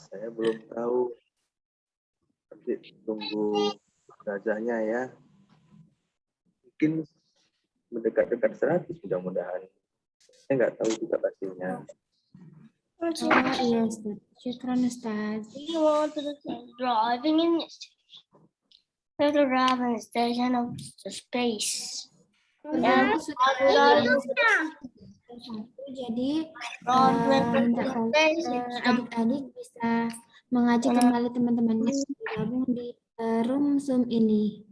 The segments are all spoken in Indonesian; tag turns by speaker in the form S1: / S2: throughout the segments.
S1: Saya belum tahu. Nanti tunggu jenazahnya ya. Mungkin mendekat-dekat 100 mudah-mudahan. Saya nggak tahu juga pastinya.
S2: Oh iya Ustaz. Syukran Ustaz.
S3: You want to driving in the driving station of the space.
S2: Sudah jadi minta adik-adik bisa mengajak kembali teman-temannya bergabung di room Zoom ini.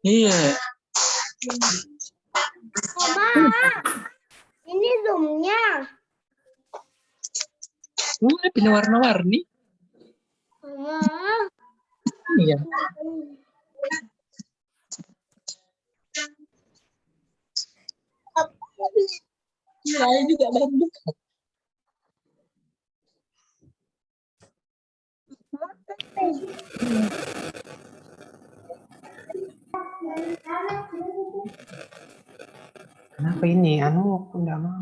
S4: Iya.
S3: Ini zoomnya.
S4: Punya warna-warni. Iya. Saya juga bandung.
S5: Kenapa ini? Anu, aku enggak mau.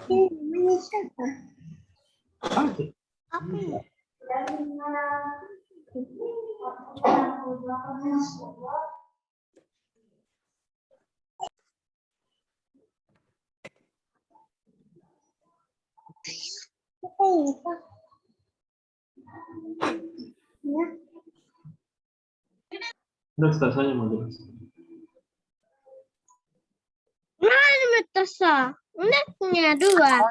S3: Ini siapa?
S5: Oke.
S3: Apa ya?
S6: Saya mau jelas.
S3: Mana metasa? Ini punya dua.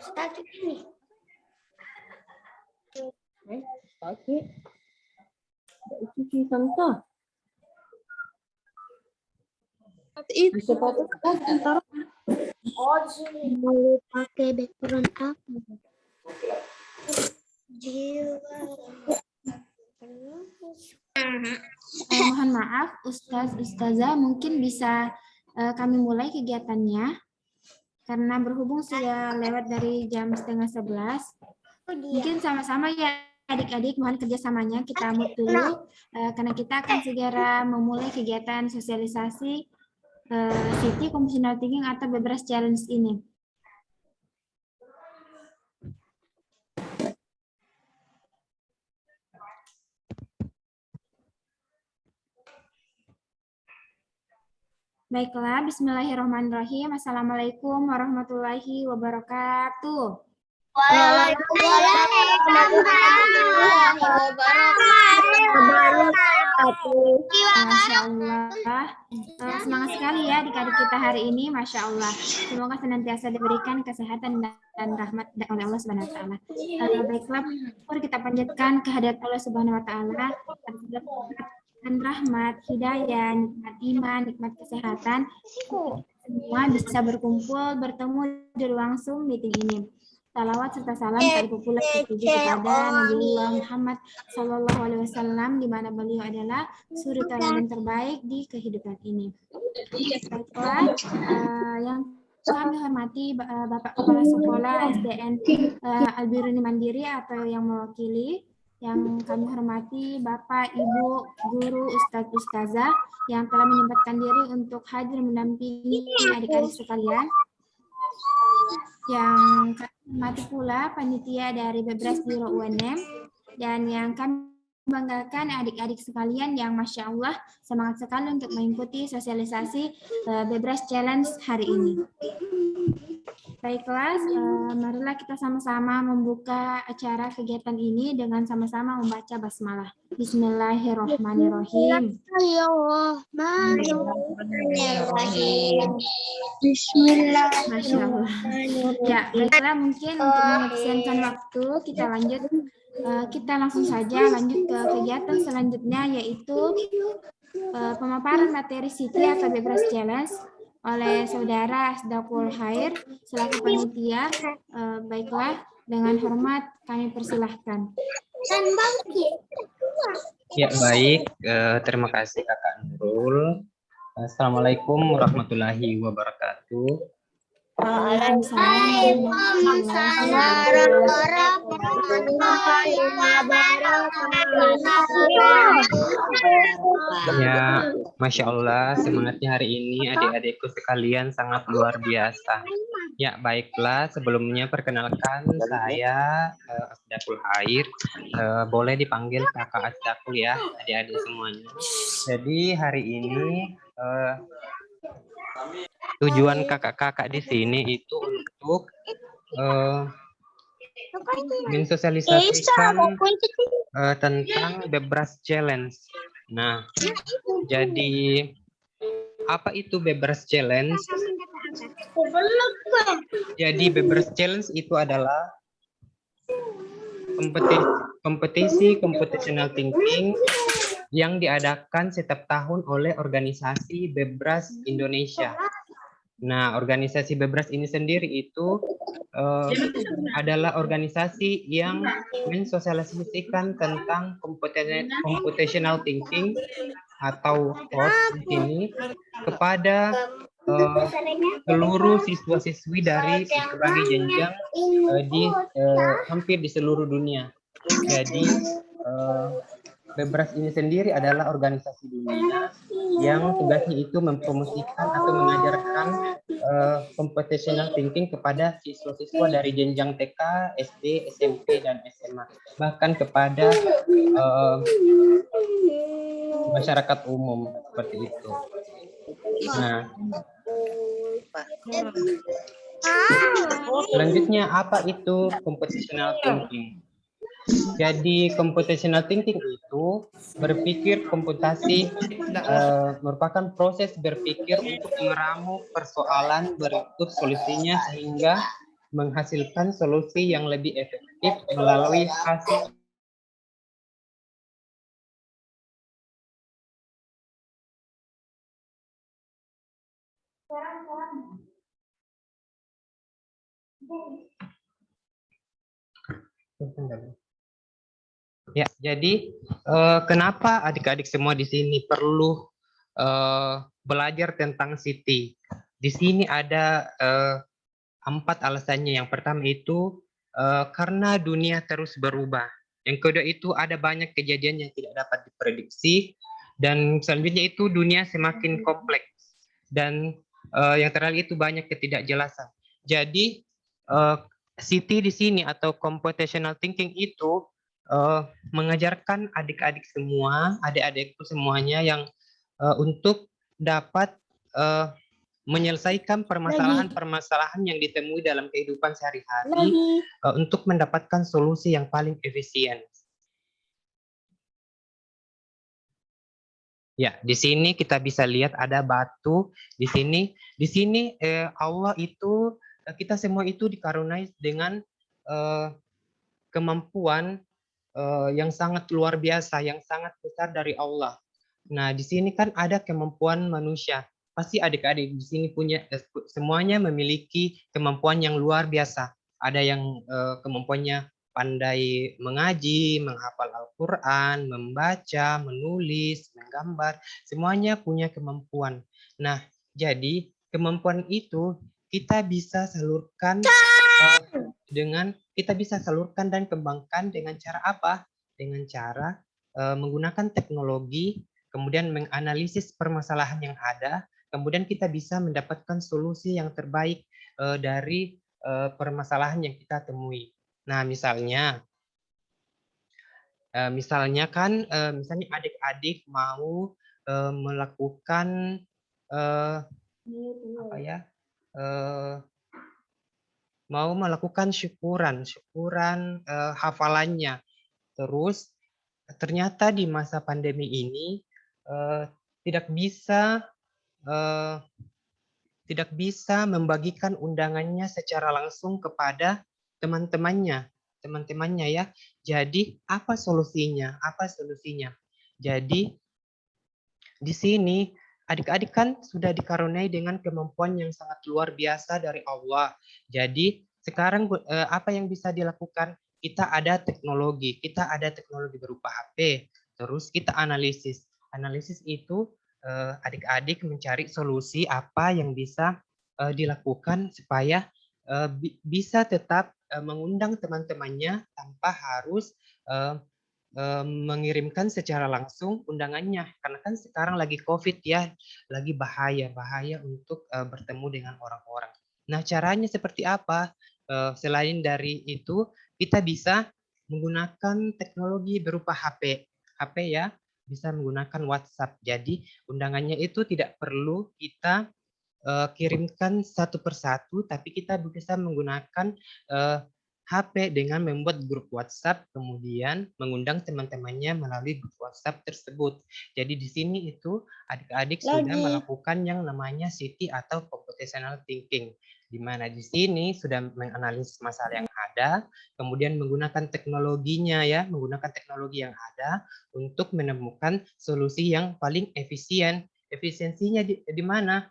S3: Static ini.
S7: Pakai itu sih contoh. Bisa pakai ntar.
S3: Oh, di sini mau pakai background apa?
S2: Mohon maaf, Ustazah mungkin bisa kami mulai kegiatannya karena berhubung sudah lewat dari jam 10:30. Mungkin sama-sama ya adik-adik, mohon kerjasamanya kita mute dulu karena kita akan segera memulai kegiatan sosialisasi City Computational Thinking atau Bebras Challenge ini. Baiklah, bismillahirrahmanirrahim. Assalamualaikum warahmatullahi wabarakatuh.
S3: Waalaikumsalam warahmatullahi wabarakatuh.
S2: Masya Allah. Semangat sekali ya adik-adik kita hari ini, Masya Allah. Semoga senantiasa diberikan kesehatan dan rahmat oleh Allah Subhanahu Wa Taala. Baiklah, mari kita panjatkan kehadirat Allah Subhanahu Wa Taala dan rahmat, hidayah, nikmat iman, nikmat kesehatan, semua bisa berkumpul, bertemu di ruang Zoom meeting ini. Salawat serta salam kali populer tertuju kepada Nabiullah Muhammad Sallallahu Alaihi Wasallam, di mana beliau adalah suri tauladan terbaik di kehidupan ini. Baiklah, yang kami hormati Bapak Kepala Sekolah SDN Albiruni Mandiri atau yang mewakili, yang kami hormati Bapak, Ibu, Guru, Ustadz, Ustazah yang telah menyempatkan diri untuk hadir mendampingi adik-adik sekalian. Yang kami hormati pula panitia dari Bebras Biro UNM dan yang kami banggakan adik-adik sekalian yang Masya Allah semangat sekali untuk mengikuti sosialisasi Bebras Challenge hari ini. Baiklah, marilah kita sama-sama membuka acara kegiatan ini dengan sama-sama membaca basmalah. Bismillahirrahmanirrahim.
S3: Bismillah.
S2: Masya Allah. Ya, baiklah, mungkin untuk mengefisienkan waktu kita lanjut. Kita langsung saja lanjut ke kegiatan selanjutnya, yaitu pemaparan materi City atau Bebras Challenge oleh Saudara Asdaqul Khair selaku panitia. Baiklah, dengan hormat kami persilahkan.
S5: Ya, baik. Terima kasih Kakak Nurul. Assalamualaikum warahmatullahi wabarakatuh.
S2: Waalaikumsalam warahmatullahi
S5: Ya, Masya Allah, semangatnya hari ini adik-adikku sekalian sangat luar biasa. Ya, baiklah. Sebelumnya perkenalkan saya Asdaqul Hair. Boleh dipanggil Kakak Asdaqul ya, adik-adik semuanya. Jadi hari ini tujuan kakak-kakak di sini itu untuk mensosialisasikan tentang Bebras Challenge. Nah, jadi apa itu Bebras Challenge? Jadi Bebras Challenge itu adalah kompetisi computational thinking yang diadakan setiap tahun oleh organisasi Bebras Indonesia. Nah, organisasi Bebras ini sendiri itu adalah organisasi yang mensosialisasikan tentang computational thinking atau COT di sini kepada seluruh siswa-siswi dari berbagai jenjang hampir di seluruh dunia. Jadi Bebras ini sendiri adalah organisasi dunia yang tugasnya itu mempromosikan atau mengajarkan computational thinking kepada siswa-siswa dari jenjang TK, SD, SMP, dan SMA, bahkan kepada masyarakat umum seperti itu. Nah, selanjutnya apa itu computational thinking? Jadi computational thinking itu berpikir komputasi merupakan proses berpikir untuk meramu persoalan berikut solusinya sehingga menghasilkan solusi yang lebih efektif melalui hasil Ya, jadi kenapa adik-adik semua di sini perlu belajar tentang Siti? Di sini ada 4 alasannya. Yang pertama itu karena dunia terus berubah. Yang kedua itu ada banyak kejadian yang tidak dapat diprediksi. Dan selanjutnya itu dunia semakin kompleks. Dan yang terakhir itu banyak ketidakjelasan. Jadi Siti di sini atau computational thinking itu mengajarkan adik-adik semua, adik-adikku semuanya yang untuk dapat menyelesaikan permasalahan-permasalahan yang ditemui dalam kehidupan sehari-hari untuk mendapatkan solusi yang paling efisien. Ya, di sini kita bisa lihat ada batu. Di sini Allah itu kita semua itu dikaruniai dengan kemampuan yang sangat luar biasa, yang sangat besar dari Allah. Nah, di sini kan ada kemampuan manusia. Pasti adik-adik di sini punya semuanya memiliki kemampuan yang luar biasa. Ada yang kemampuannya pandai mengaji, menghafal Al-Quran, membaca, menulis, menggambar. Semuanya punya kemampuan. Nah, jadi kemampuan itu kita bisa salurkan dan kembangkan dengan cara apa? Dengan cara menggunakan teknologi, kemudian menganalisis permasalahan yang ada, kemudian kita bisa mendapatkan solusi yang terbaik dari permasalahan yang kita temui. Nah, misalnya adik-adik mau melakukan mau melakukan syukuran hafalannya. Terus ternyata di masa pandemi ini tidak bisa membagikan undangannya secara langsung kepada teman-temannya ya. Jadi apa solusinya? Jadi di sini adik-adik kan sudah dikaruniai dengan kemampuan yang sangat luar biasa dari Allah. Jadi sekarang apa yang bisa dilakukan? Kita ada teknologi berupa HP, Terus kita analisis. Analisis itu adik-adik mencari solusi apa yang bisa dilakukan supaya bisa tetap mengundang teman-temannya tanpa harus mengirimkan secara langsung undangannya, karena kan sekarang lagi COVID ya, lagi bahaya untuk bertemu dengan orang-orang. Nah, caranya seperti apa? Selain dari itu, kita bisa menggunakan teknologi berupa HP ya, bisa menggunakan WhatsApp. Jadi undangannya itu tidak perlu kita kirimkan satu persatu, tapi kita bisa menggunakan HP dengan membuat grup WhatsApp, kemudian mengundang teman-temannya melalui grup WhatsApp tersebut. Jadi di sini itu adik-adik sudah melakukan yang namanya CT atau computational thinking, di mana di sini sudah menganalisis masalah yang ada, kemudian menggunakan teknologinya ya, menggunakan teknologi yang ada untuk menemukan solusi yang paling efisien. Efisiensinya di mana?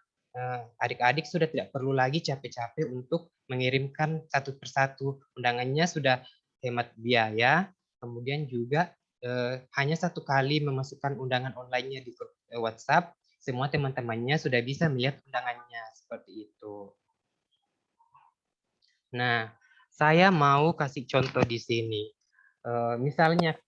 S5: Adik-adik sudah tidak perlu lagi capek-capek untuk mengirimkan satu persatu. Undangannya sudah hemat biaya, kemudian juga hanya satu kali memasukkan undangan online-nya di grup WhatsApp, semua teman-temannya sudah bisa melihat undangannya, seperti itu. Nah, saya mau kasih contoh di sini. Misalnya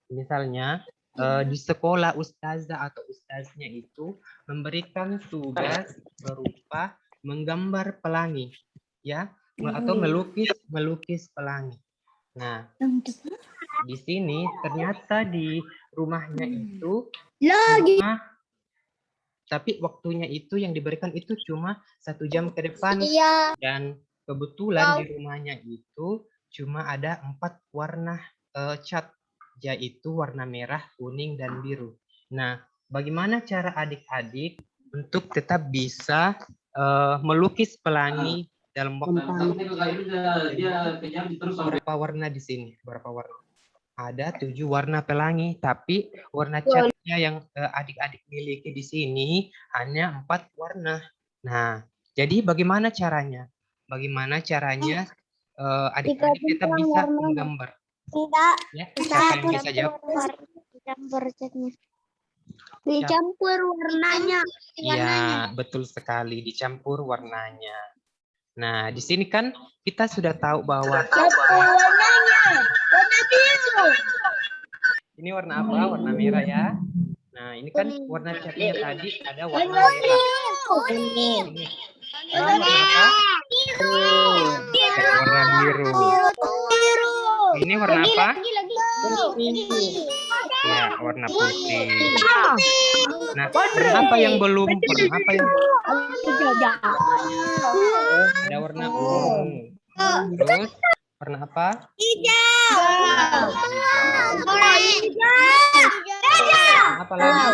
S5: di sekolah ustazah atau ustaznya itu memberikan tugas berupa menggambar pelangi, ya, atau melukis pelangi. Nah, di sini ternyata di rumahnya itu tapi waktunya itu yang diberikan itu cuma 1 jam ke depan, dan kebetulan di rumahnya itu cuma ada 4 warna cat, yaitu warna merah, kuning, dan biru. Nah, bagaimana cara adik-adik untuk tetap bisa melukis pelangi dalam waktu berapa warna di sini? Berapa warna? Ada 7 warna pelangi, tapi warna catnya yang adik-adik miliki di sini hanya 4 warna. Nah, jadi bagaimana caranya? Bagaimana caranya adik-adik tetap bisa menggambar? Ya, siapa yang bisa jawab?
S3: Dicampur warnanya.
S5: Iya, betul sekali, dicampur warnanya. Nah, di sini kan kita sudah tahu bahwa ini warna apa? Warna merah ya. Nah, ini kan warna catnya tadi ada warna merah. Ini warna apa? Warna biru. Ini warna apa? Ya, warna putih. Nah, warna apa yang belum? Warna apa yang ada warna ungu. Terus warna apa? Hijau. Apa lagi?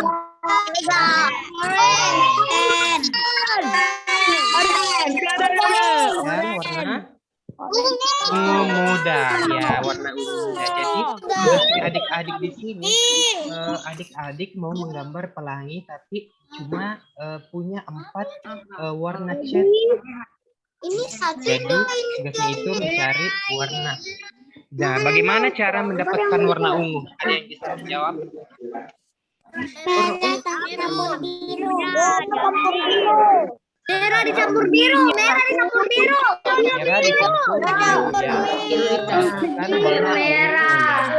S5: Dan warna ungu muda, ya, warna ungu muda. Jadi adik-adik di sini, adik-adik mau menggambar pelangi, tapi cuma punya 4 warna cat. Jadi tugasnya itu mencari warna. Nah, bagaimana cara mendapatkan warna ungu? Ada yang bisa menjawab?
S3: Merah dicampur biru. Merah dicampur biru.
S5: Merah dicampur biru, ya. Kan warna merah.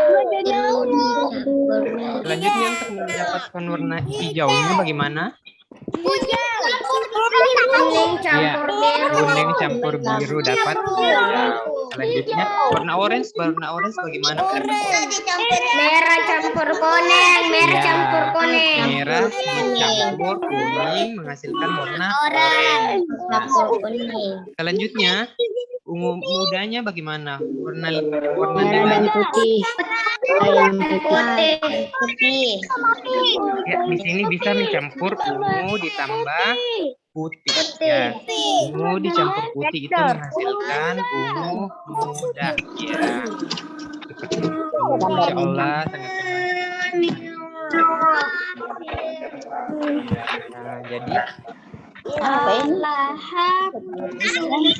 S5: Selanjutnya untuk mendapatkan warna hijaunya bagaimana? Kuning campur biru dapat hijau. Selanjutnya warna orange bagaimana?
S3: Merah campur kuning. Merah
S5: Ya,
S3: campur kuning.
S5: merah dicampur kuning menghasilkan warna orange. Nah, selanjutnya ungu mudanya bagaimana? Warna merahnya
S7: putih.
S3: Putih.
S5: ya, di sini bisa mencampur ungu ditambah putih. Ya, ungu dicampur putih itu menghasilkan ungu muda. Ya, seperti itu. Insya Allah sangat senang. Nah, jadi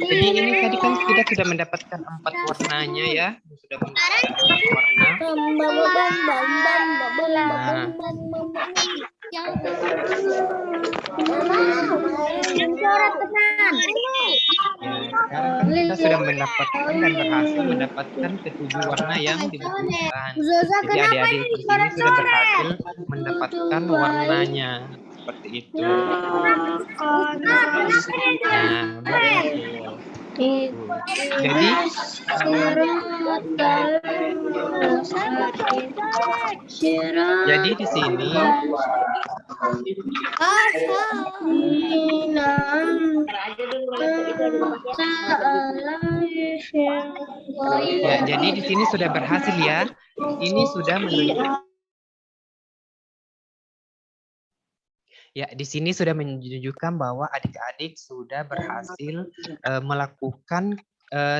S5: Jadi ini tadi kan kita sudah mendapatkan 4 warnanya ya. Sudah mendapatkan 4 warna. Nah, ya, sekarang kan kita sudah mendapatkan dan berhasil mendapatkan ketujuh warna yang dibutuhkan. Jadi adik-adik di sini sudah berhasil mendapatkan warnanya seperti itu. Nah, betul. Jadi di sini ya, jadi di sini sudah berhasil ya. Ini sudah menunjukkan ya, di sini sudah menunjukkan bahwa adik-adik sudah berhasil melakukan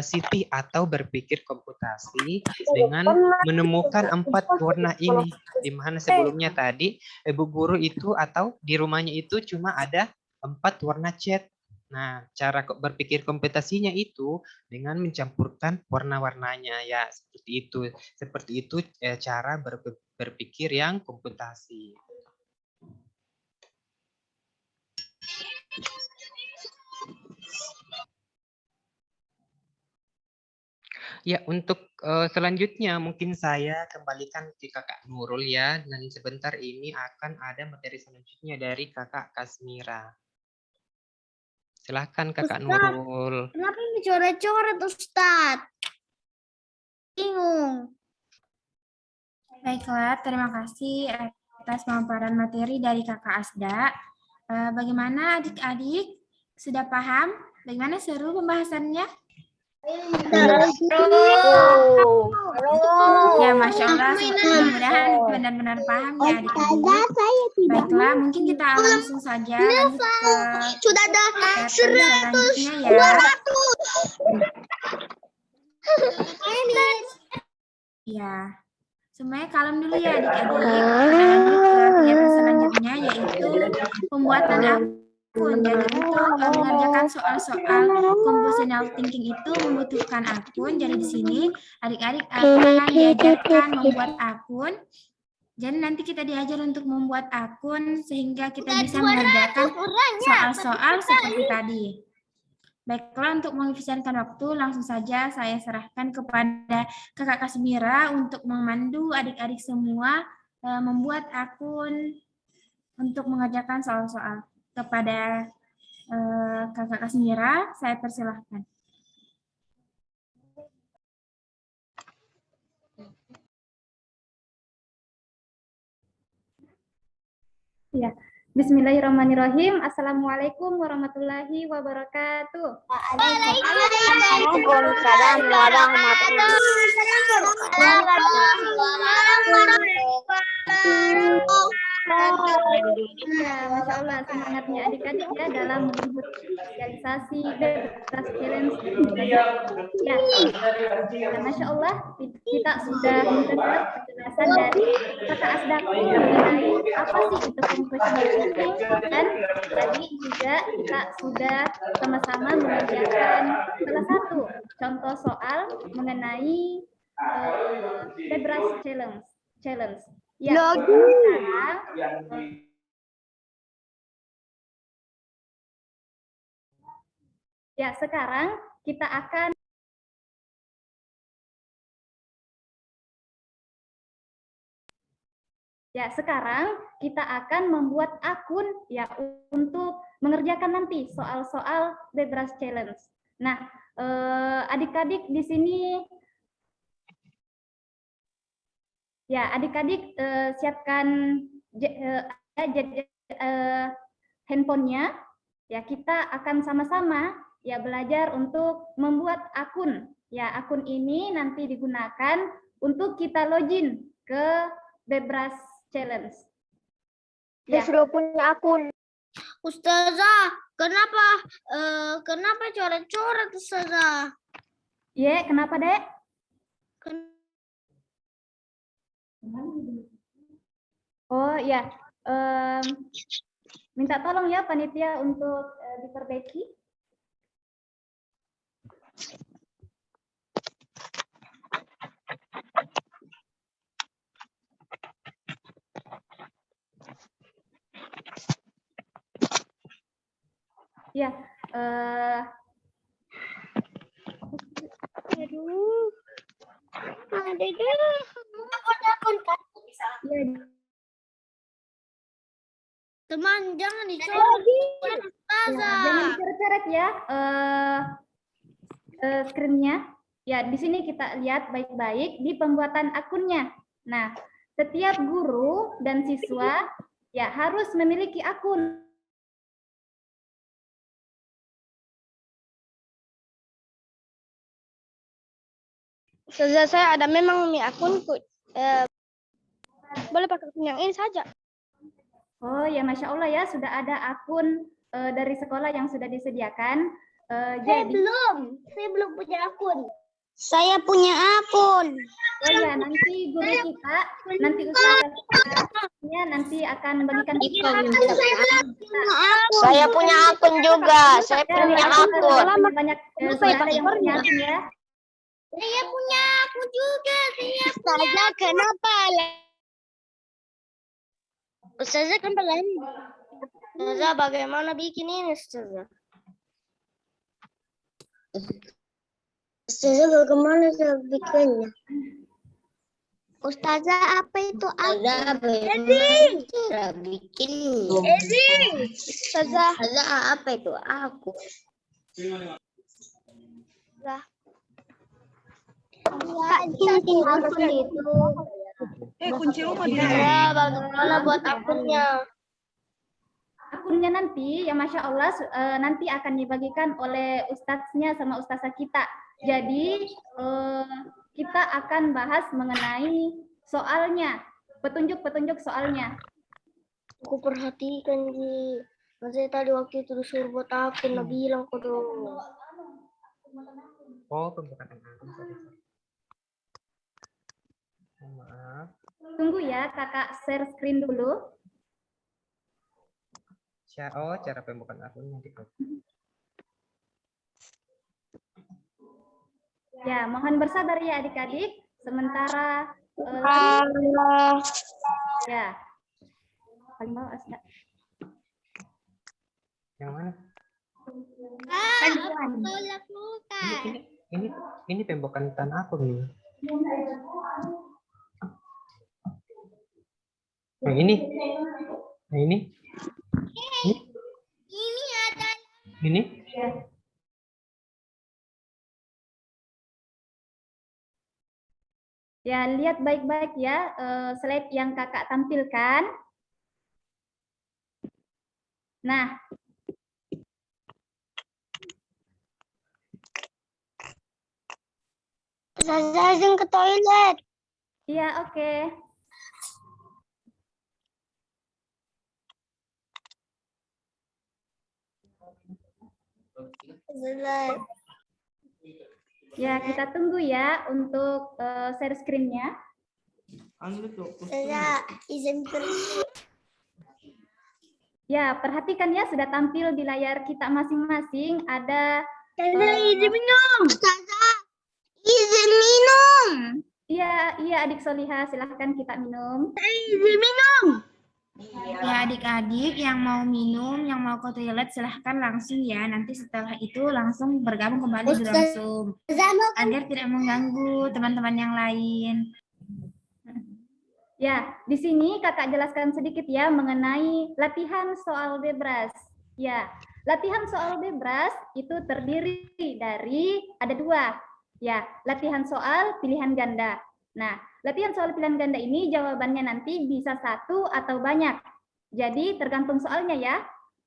S5: Siti atau berpikir komputasi dengan menemukan 4 warna ini, di mana sebelumnya tadi Ibu Guru itu atau di rumahnya itu cuma ada 4 warna cat. Nah, cara berpikir komputasinya itu dengan mencampurkan warna-warnanya ya, seperti itu. Seperti itu cara berpikir yang komputasi. Ya, untuk selanjutnya mungkin saya kembalikan ke Kakak Nurul ya, dan sebentar ini akan ada materi selanjutnya dari Kakak Kasmira. Silahkan Kakak Nurul.
S3: Kenapa ini coret-coret, Ustadz? Bingung.
S2: Baiklah, terima kasih atas pemaparan materi dari Kakak Asda. Bagaimana adik-adik? Sudah paham? Bagaimana seru pembahasannya? Ya, Masya Allah, mudah-mudahan benar-benar paham ya adik-adik. Baiklah, mungkin kita langsung saja lanjut ke
S3: Sudah ada
S2: selanjutnya ya. Ya, semuanya kalem dulu ya adik-adik. Kita lanjut ke kegiatan selanjutnya yaitu pembuatan akun. Jadi untuk mengerjakan soal-soal compositional thinking itu membutuhkan akun. Jadi di sini adik-adik akan diajarkan membuat akun. Jadi nanti kita diajar untuk membuat akun sehingga kita bisa mengerjakan soal-soal seperti tadi. Baiklah, untuk mengefisienkan waktu, langsung saja saya serahkan kepada Kakak Kasmira untuk memandu adik-adik semua membuat akun untuk mengerjakan soal-soal. Kepada Kakak Kasmira, saya persilahkan. Ya, Bismillahirrahmanirrahim. Assalamualaikum warahmatullahi wabarakatuh.
S3: Waalaikumsalam warahmatullahi wabarakatuh.
S6: Ya, Masya Allah, semangatnya adik-adik ya dalam menyebut sosialisasi bebas challenge. Ya, Masya Allah, kita sudah mendengar penjelasan dari Kakak Asdaku mengenai apa sih itu compositional thinking, dan tadi juga kita sudah sama-sama mengerjakan salah satu contoh soal mengenai bebas challenge. Ya, sekarang kita akan membuat akun ya untuk mengerjakan nanti soal-soal bebas challenge. Nah, adik-adik di sini ya, adik-adik siapkan handphonenya. Ya, kita akan sama-sama ya belajar untuk membuat akun. Ya, akun ini nanti digunakan untuk kita login ke Bebras Challenge.
S3: Ya, sudah punya akun. Ustazah, kenapa coret-coret, Ustazah?
S6: Ya, kenapa, Dek? Oh ya, minta tolong ya panitia untuk diperbaiki. Ya,
S3: Aduh. Akun kan?
S6: ya,
S3: Teman, jangan dicoret.
S6: jangan dicoret-coret ya screen-nya. Ya, di sini kita lihat baik-baik di pembuatan akunnya. Nah, setiap guru dan siswa ya harus memiliki akun.
S3: Ustazah, saya ada memang akun. Boleh pakai akun yang ini saja.
S6: Oh ya, Masya Allah ya, sudah ada akun dari sekolah yang sudah disediakan.
S3: Saya belum punya akun. Saya punya akun.
S6: Oh ya, nanti guru kita, nanti ustazahnya nanti akan membagikan
S3: Saya punya akun juga. Saya punya akun.
S6: Banyak sudah ada yang punya akun ya.
S3: Saya punya akun juga. Ustazah, kenapa? Ustazah, kenapa lain? Ustazah, bagaimana bikin ini, Ustazah? Ustazah, bagaimana cara bikinnya? Ustazah, apa itu akun? Cara bikin. Ustazah, apa itu akun? Ustazah. Akun itu.
S7: Kunci rumah dia.
S3: Ustazah, bagaimana buat akunnya?
S6: Akunnya nanti, ya Masya Allah, nanti akan dibagikan oleh ustadznya sama ustazah kita. Jadi, kita akan bahas mengenai soalnya, petunjuk-petunjuk soalnya.
S3: Aku perhatikan, Ji. Saya tadi waktu itu disuruh buat akun, Nabi bilang kok dong.
S5: Oh, pembukaan akun. Sorry. Maaf.
S6: Tunggu ya, kakak share screen dulu.
S5: Oh, cara pembukaan akunnya di
S6: Ya, mohon bersabar ya adik-adik. Sementara ya. Paling bawah Asda.
S5: Yang mana?
S3: Tolak muka.
S5: Ini pembukaan akun nih. Yang ini? Yang ini?
S3: Ini ada.
S5: Ini?
S6: Ya, lihat baik-baik ya slide yang kakak tampilkan. Nah,
S3: Saya izin ke toilet.
S6: iya oke. Ya, kita tunggu ya untuk share screen-nya.
S3: Saya izin pergi.
S6: Ya, perhatikan ya, sudah tampil di layar kita masing-masing. Ada
S3: Saya izin minum. Ustazah, izin minum.
S6: Iya adik Soliha, silahkan kita minum.
S3: Saya izin minum.
S2: Ya adik-adik yang mau minum, yang mau ke toilet silahkan langsung ya. Nanti setelah itu langsung bergabung kembali di ruang Zoom. Agar tidak mengganggu teman-teman yang lain.
S6: Ya, di sini kakak jelaskan sedikit ya mengenai latihan soal bebas. Ya, latihan soal bebas itu terdiri dari ada dua. Ya, latihan soal pilihan ganda. Nah, latihan soal pilihan ganda ini jawabannya nanti bisa satu atau banyak. Jadi tergantung soalnya ya.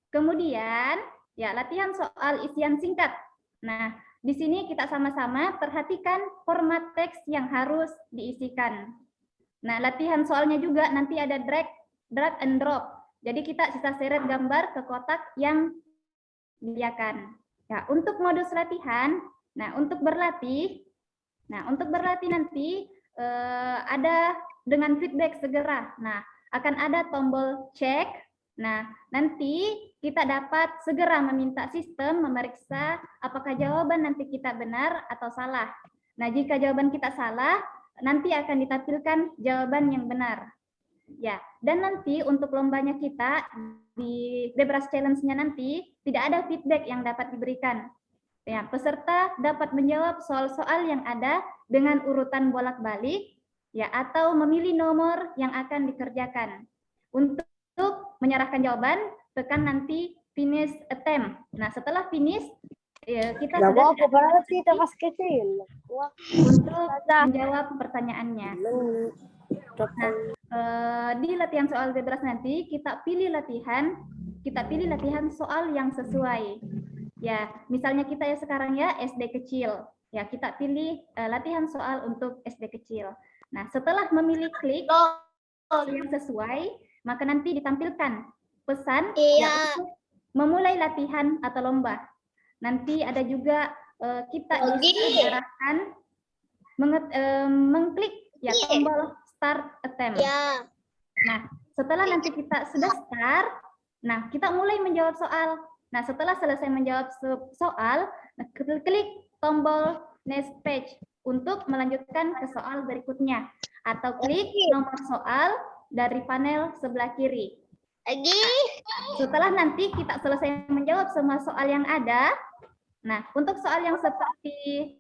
S6: Kemudian, ya latihan soal isian singkat. Nah, di sini kita sama-sama perhatikan format teks yang harus diisikan. Nah, latihan soalnya juga nanti ada drag and drop. Jadi kita bisa seret gambar ke kotak yang disediakan. Ya, untuk modus latihan, untuk berlatih nanti ada dengan feedback segera. Nah, akan ada tombol cek Nah, nanti kita dapat segera meminta sistem memeriksa apakah jawaban nanti kita benar atau salah. Nah, jika jawaban kita salah, nanti akan ditampilkan jawaban yang benar. Ya, dan nanti untuk lombanya kita di Bebras Challenge-nya nanti tidak ada feedback yang dapat diberikan. Ya, peserta dapat menjawab soal-soal yang ada dengan urutan bolak-balik ya atau memilih nomor yang akan dikerjakan. Untuk menyerahkan jawaban, tekan nanti finish attempt. Nah, setelah finish ya, kita sudah untuk menjawab pertanyaannya. Nah, di latihan soal Bebras nanti kita pilih latihan soal yang sesuai. Ya, misalnya kita ya sekarang ya SD kecil. Ya, kita pilih latihan soal untuk SD kecil. Nah, setelah memilih klik yang sesuai, maka nanti ditampilkan pesan ya, untuk memulai latihan atau lomba. Nanti ada juga kita diarahkan mengklik ya tombol start attempt. Nah, setelah nanti kita sudah start, nah kita mulai menjawab soal. Nah, setelah selesai menjawab soal, nah, klik tombol next page untuk melanjutkan ke soal berikutnya. Atau klik nomor soal dari panel sebelah kiri. Setelah nanti kita selesai menjawab semua soal yang ada, nah untuk soal yang seperti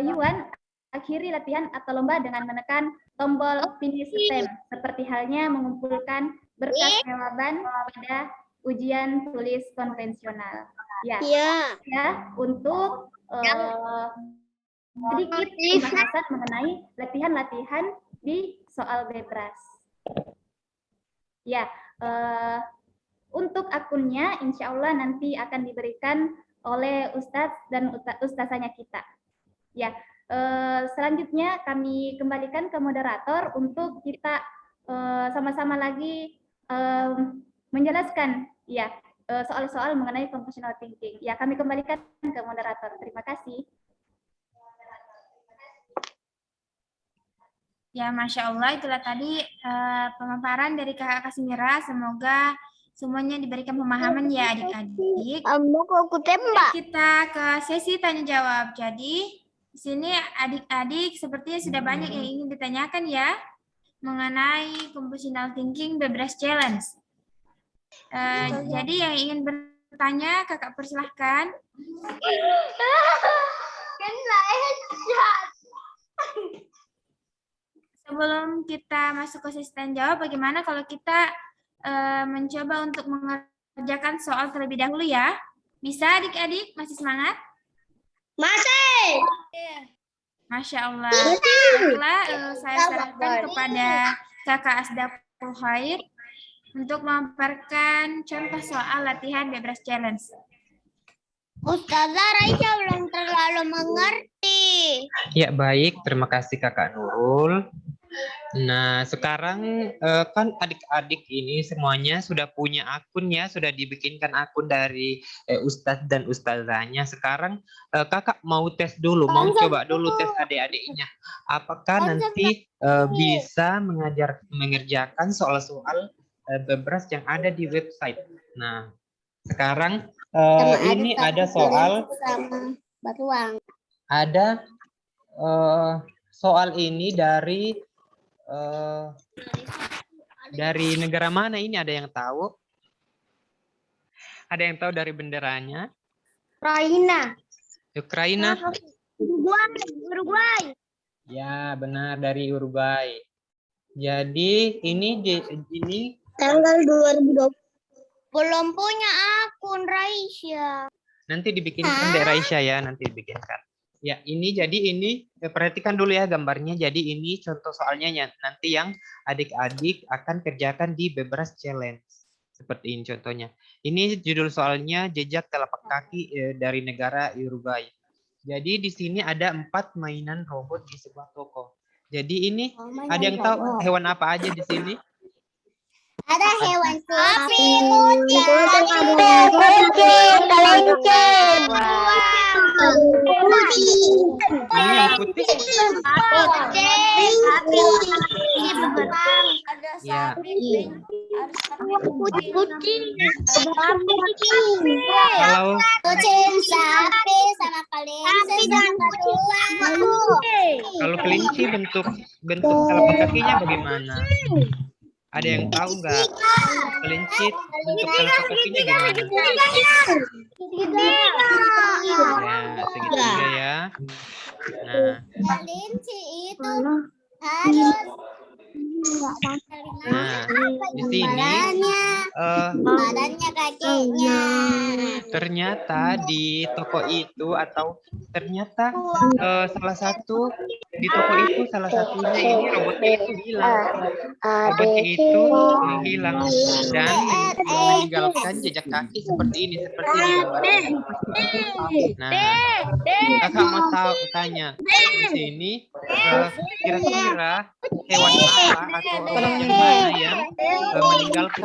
S6: Yuan, akhiri latihan atau lomba dengan menekan tombol finish attempt, seperti halnya mengumpulkan berkas jawaban pada ujian tulis konvensional. Ya, untuk sedikit pembahasan mengenai latihan-latihan di soal Bebras. Ya, untuk akunnya insya Allah nanti akan diberikan oleh Ustadz dan Ustazanya kita. Ya, selanjutnya kami kembalikan ke moderator untuk kita sama-sama lagi menjelaskan ya soal-soal mengenai functional thinking. Ya, kami kembalikan ke moderator. Terima kasih.
S2: Ya, Masya Allah, itulah tadi pemaparan dari Kakak Kasmira. Semoga semuanya diberikan pemahaman ya adik-adik. Kita ke sesi tanya jawab. Jadi di sini adik-adik sepertinya sudah banyak yang ingin ditanyakan ya mengenai functional thinking Bebras Challenge. Jadi yang ingin bertanya, kakak persilahkan. Sebelum kita masuk ke sesi tanya jawab, bagaimana kalau kita mencoba untuk mengerjakan soal terlebih dahulu ya? Bisa adik-adik? Masih semangat?
S3: Masih.
S2: Masya Allah. Baiklah, saya serahkan kepada Kakak Asdaqul Khair untuk memaparkan contoh soal latihan Bebras Challenge.
S3: Ustazah Raisya belum terlalu mengerti.
S5: Ya, baik. Terima kasih Kakak Nurul. Nah, sekarang kan adik-adik ini semuanya sudah punya akun ya, sudah dibikinkan akun dari Ustadz dan Ustazahnya. Sekarang kakak mau tes dulu, mau coba dulu tes adik-adiknya. Apakah nanti bisa mengerjakan soal-soal Bebras yang ada di website. Nah, sekarang ini ada soal, ada soal ini dari negara mana ini, ada yang tahu? Ada yang tahu dari benderanya? Ukraina.
S3: Uruguay.
S5: Ya, benar, dari Uruguay. Jadi ini
S3: Tanggal 2020. Belum punya akun Raisya.
S5: nanti dibikinkan Dek Raisya ya, nanti dibikinkan. Ya, ini perhatikan dulu ya gambarnya. Jadi ini contoh soalnya nanti yang adik-adik akan kerjakan di Bebras Challenge. Seperti ini contohnya. Ini judul soalnya jejak telapak kaki dari negara Uruguay. Jadi di sini ada 4 mainan robot di sebuah toko. Jadi ini ada yang tahu hewan apa aja di sini?
S3: Ada hewan sapi, kucing, kelinci,
S5: Ini yang putih. Ya. Kalau
S3: Kucing, sapi, sama kelinci, sama
S5: kalau kelinci bentuk telapak kakinya bagaimana? Ada yang tahu nggak? Kelinci bentuk telapak kakinya gimana? Ya, segitiga ya. Nah,
S3: kelinci itu harus
S5: di sini
S3: badannya, kakinya.
S5: ternyata di toko itu atau ternyata salah satu di toko itu salah satunya ini robotnya itu hilang. Robotnya itu menghilang dan meninggalkan jejak kaki seperti ini gambar. Nah, kakak mau tanya di sini kira-kira hewan apa atau robot yang mana yang meninggalkan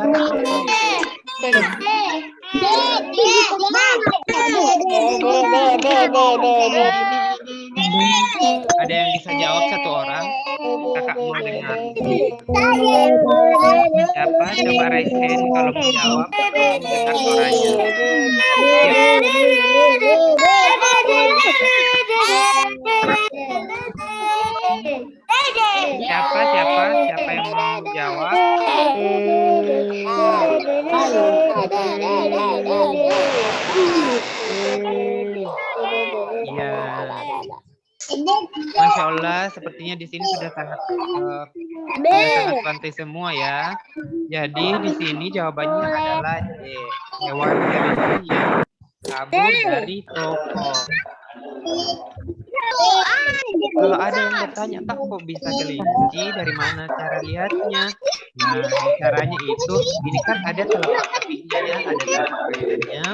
S5: Ada yang bisa jawab satu orang? Kakak mau dengar. Siapa? Coba raise hand kalau mau jawab. Dengar suaranya. Siapa yang mau jawab? Iya. Masya Allah, sepertinya di sini sudah sangat santai semua ya. Jadi di sini jawabannya adalah D. Hewan kelinci yang kabur dari toko. Kalau ada yang bertanya, Kak, kok bisa kelinci? Dari mana cara lihatnya? Nah, caranya itu, ini kan ada telapak kakinya ya, ada telapak kakinya.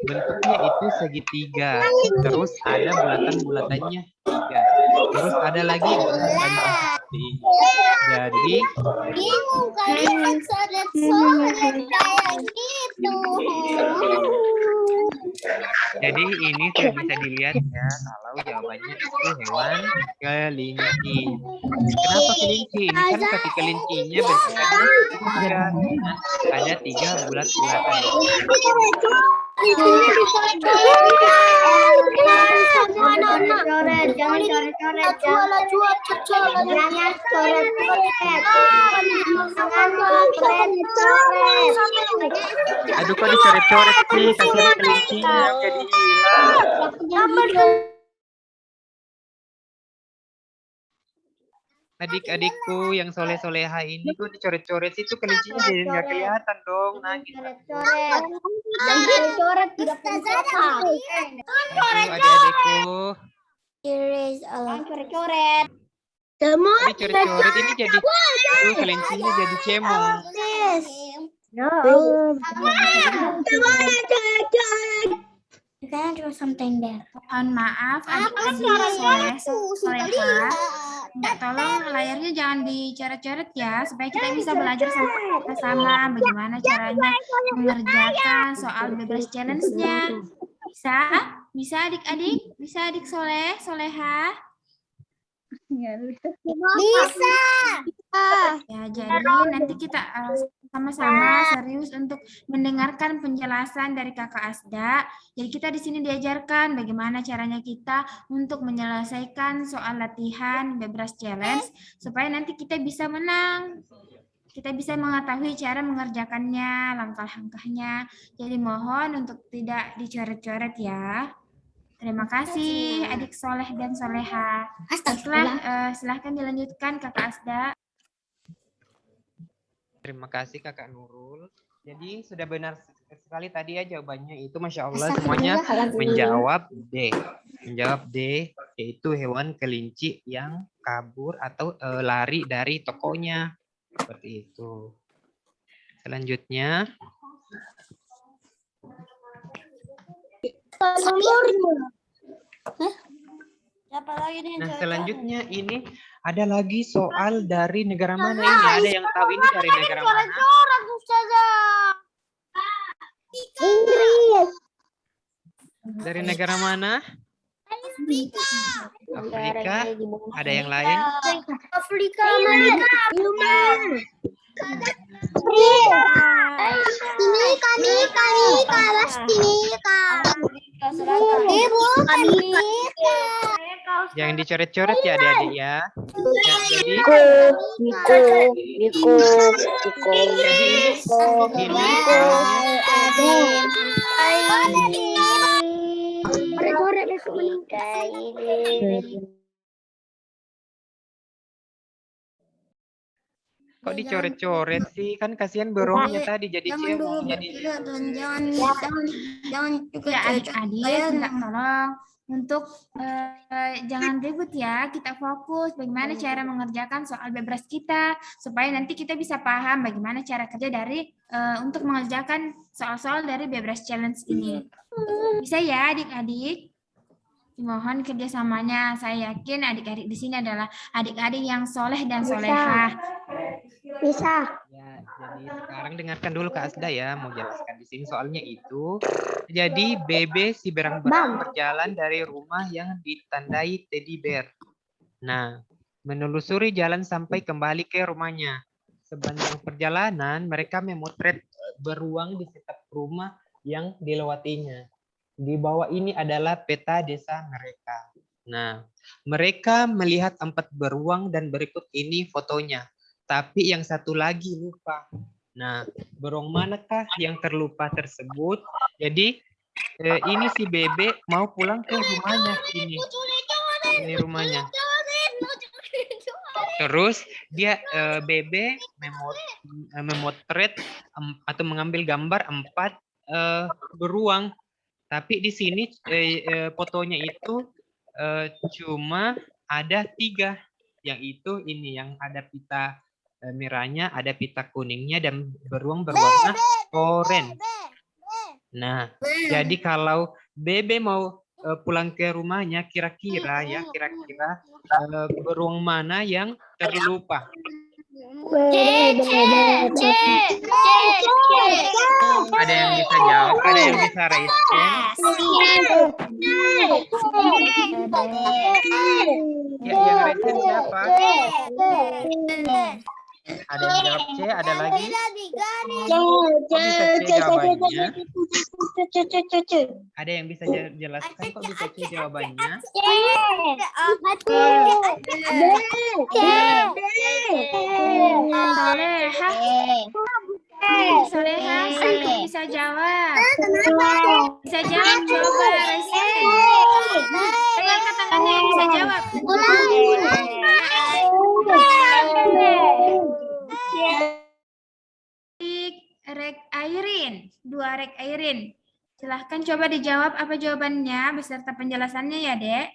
S5: Bentuknya itu segitiga. Terus ada bulatan-bulatannya 3. Terus ada lagi bulatannya seperti ini. Jadi,
S3: Bingung kalian soret-soret kayak gitu.
S5: Jadi ini sudah bisa dilihat ya kalau jawabannya itu hewan kelinci. Kenapa kelinci? Ini kan kaki kelincinya bentukannya tiga. Nah, ada 3 bulat-bulatan. Aduh, kok dicoret-coret sih, kasihan kelincinya jadi hilang. Adik-adikku yang soleh-soleha ini kok dicoret-coret sih, tuh kelincinya jadi nggak kelihatan dong. Nah, gitu.
S3: Coret tidak kelihatan.
S5: Aduh, adik-adikku.
S3: Coret-coret.
S5: Ini coret-coret ini jadi tuh kelincinya jadi cemong.
S3: Can I do something there?
S2: Mohon maaf, adik-adik soleha. Minta tolong layarnya jangan dicoret-coret ya, supaya kita bisa belajar sama-sama bagaimana caranya mengerjakan soal bebas challenge-nya. Bisa? Bisa adik-adik? Bisa adik soleha?
S3: Bisa.
S2: Ya, jadi nanti kita sama-sama serius untuk mendengarkan penjelasan dari Kakak Asda. Jadi kita di sini diajarkan bagaimana caranya kita untuk menyelesaikan soal latihan bebas challenge supaya nanti kita bisa menang. Kita bisa mengetahui cara mengerjakannya, langkah-langkahnya. Jadi mohon untuk tidak dicoret-coret ya. Terima kasih adik soleh dan soleha. Silahkan dilanjutkan Kakak Asda.
S5: Terima kasih Kakak Nurul. Jadi sudah benar sekali tadi ya jawabannya itu, Masya Allah semuanya menjawab D. Menjawab D, yaitu hewan kelinci yang kabur atau lari dari tokonya. Seperti itu. Selanjutnya. Nah, selanjutnya ini ada lagi soal dari negara mana ini? Ada yang tahu ini dari negara mana?
S3: Inggris.
S5: Dari negara mana? Afrika. Ada yang lain?
S3: Afrika.
S5: Jangan dicoret-coret ya adik-adik ya. Ya, jadi ini kok dicoret-coret sih? Kan kasihan burungnya tadi jadi cewek. Jadi
S6: jangan juga
S2: Ya adik-adik, minta tolong untuk jangan ribut ya, kita fokus bagaimana cara mengerjakan soal bebas kita supaya nanti kita bisa paham bagaimana cara kerja dari untuk mengerjakan soal-soal dari bebas challenge ini. Bisa ya adik-adik? Mohon kerjasamanya. Saya yakin adik-adik di sini adalah adik-adik yang soleh dan solehah.
S5: ya, jadi sekarang dengarkan dulu Kak Asda ya, mau jelaskan di sini soalnya itu. Jadi BB si berang-berang berjalan dari rumah yang ditandai teddy bear. Nah, menelusuri jalan sampai kembali ke rumahnya. Sepanjang perjalanan mereka memotret beruang di setiap rumah yang dilewatinya. Di bawah ini adalah peta desa mereka. Nah, mereka melihat 4 beruang dan berikut ini fotonya. Tapi yang satu lagi lupa. Nah, beruang manakah yang terlupa tersebut? Jadi, ini si Bebe mau pulang ke rumahnya. Ini rumahnya. Terus dia Bebe memotret atau mengambil gambar 4 beruang. Tapi di sini fotonya itu cuma ada 3, yaitu ini yang ada pita merahnya, ada pita kuningnya, dan beruang berwarna oranye. Nah, jadi kalau Bebe mau pulang ke rumahnya, kira-kira beruang mana yang terlupa? Ada yang bisa jawab, ada yang bisa raise hand. Ya, yang raise hand siapa? Ada yang jawab C, ada lagi? Kok bisa C jawabannya? Ada yang bisa jelaskan kok bisa C jawabannya?
S2: Soleha, satu bisa jawab. Bisa jawab, coba raise hand. Angkat tangannya yang bisa jawab. Rek Airin, 2 Rek Airin. Silahkan coba dijawab apa jawabannya beserta penjelasannya ya, Dek.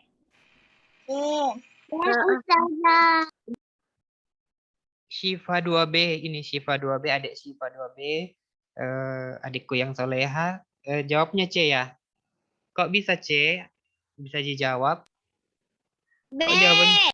S5: Syifa 2B, ini Syifa 2B, adik Syifa 2B, adikku yang soleha, jawabnya C ya. Kok bisa C? Bisa dijawab? Kok jawabannya?